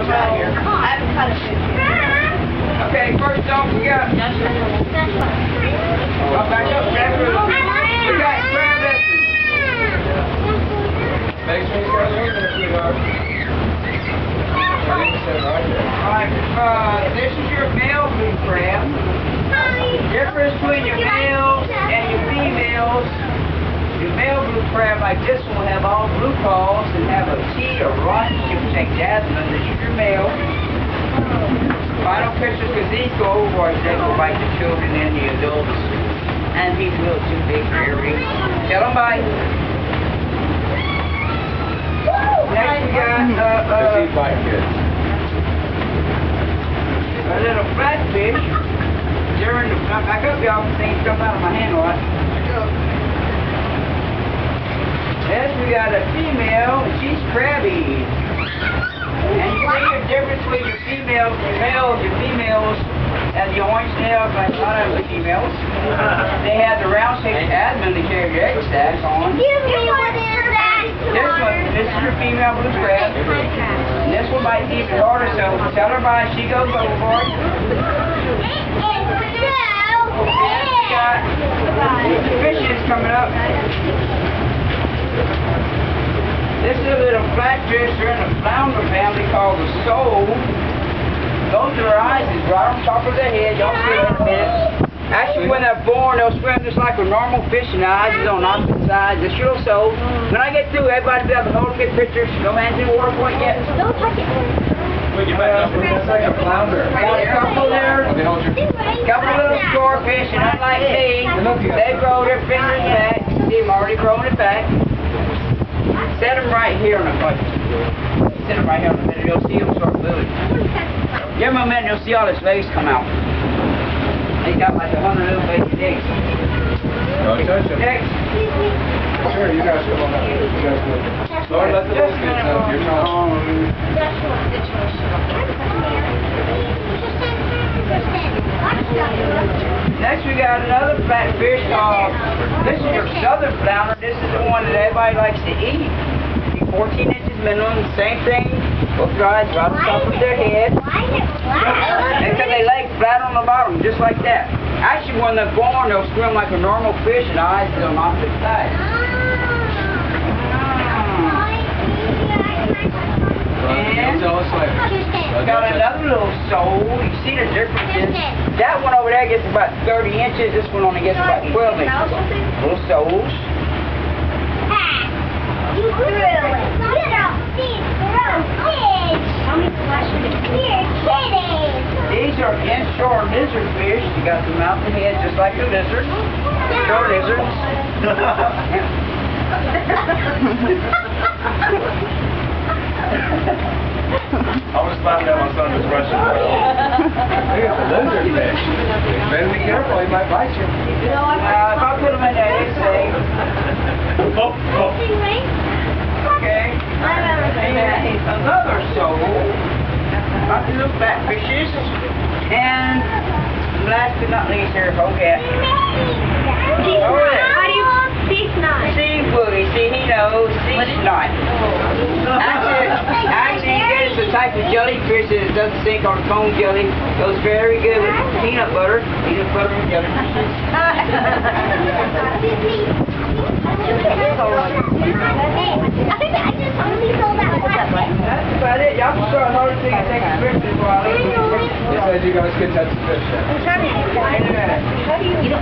meals out here. I haven't cut a fish yet. Okay, first off we got. Back up, grab her. We got crab lessons. Make sure you got a little bit, sweetheart. Alright, this is your male blue crab. Difference between your males and your females. Your male blue crab like this one will have all blue claws and have a T or rotten tip like jasmine. This is your male. Final pictures because these go overboard. They go bite the children and the adults. And he's a little too big for your reach. Tell them bye. Next we got a little flatfish. During the back up, y'all can see it come out of my hand, right? Next we got a female, and she's crabby. And you see the difference between your females, your males, your females, and the orange nails like a lot of the females. They have the round shaped abdomen to carry your egg sacs on. This is your female blue crab. And this one might be even harder, so tell her bye, she goes overboard. The fishes coming up. This is a little flatfish. They're in a flounder family called the sole. Those are their eyes is right on top of their head. Y'all see it in a minute. Actually, when they're born, they'll swim just like a normal fish, and the eyes is on opposite sides. This little sole. When I get through, everybody be able to hold and get pictures. No man's in the water point yet. Don't touch it. That's like a flounder. Got a couple there. Couple little scorefish, and unlike me, they grow their fingers back. See them already growing it back. Set them right here in a bunch. Set them right here in a minute. You'll see them start moving. Give them a minute, you'll see all his legs come out. They got like 100 little baby legs. Don't touch them. Next. Sure, you guys come on up. You guys go. Lord, let the little kids up. You're not. Next we got another flatfish called, this is your southern flounder. This is the one that everybody likes to eat. 14 inches minimum, same thing. Both eyes right on top of their head. And because they lay flat on the bottom, just like that. Actually, when they're born, they'll swim like a normal fish and the eyes are on opposite sides. And got another little sole. You see the differences. That one over there gets about 30 inches. This one only gets about 12 inches. Little soles. These are inshore lizard fish. You got the mouth and head just like a lizard. Inshore lizards. I was finding out my son was Russian. Look at the lizard fish. Better be careful, he might bite you. If I put them in there, they say. Okay. And another sole. Lots of little fat fishes. And last but not least here, okay. How do you sea snot? Seafood. See, he knows. Sea snot. Actually, it's a type of jellyfish that doesn't sink on comb jelly. Goes very good with peanut butter. Peanut butter and jellyfish. I think I just only sold that one. That's about it. Y'all can start noticing and taking pictures while I leave. He said you guys could touch the fish. I'm trying to get it. How do you eat it?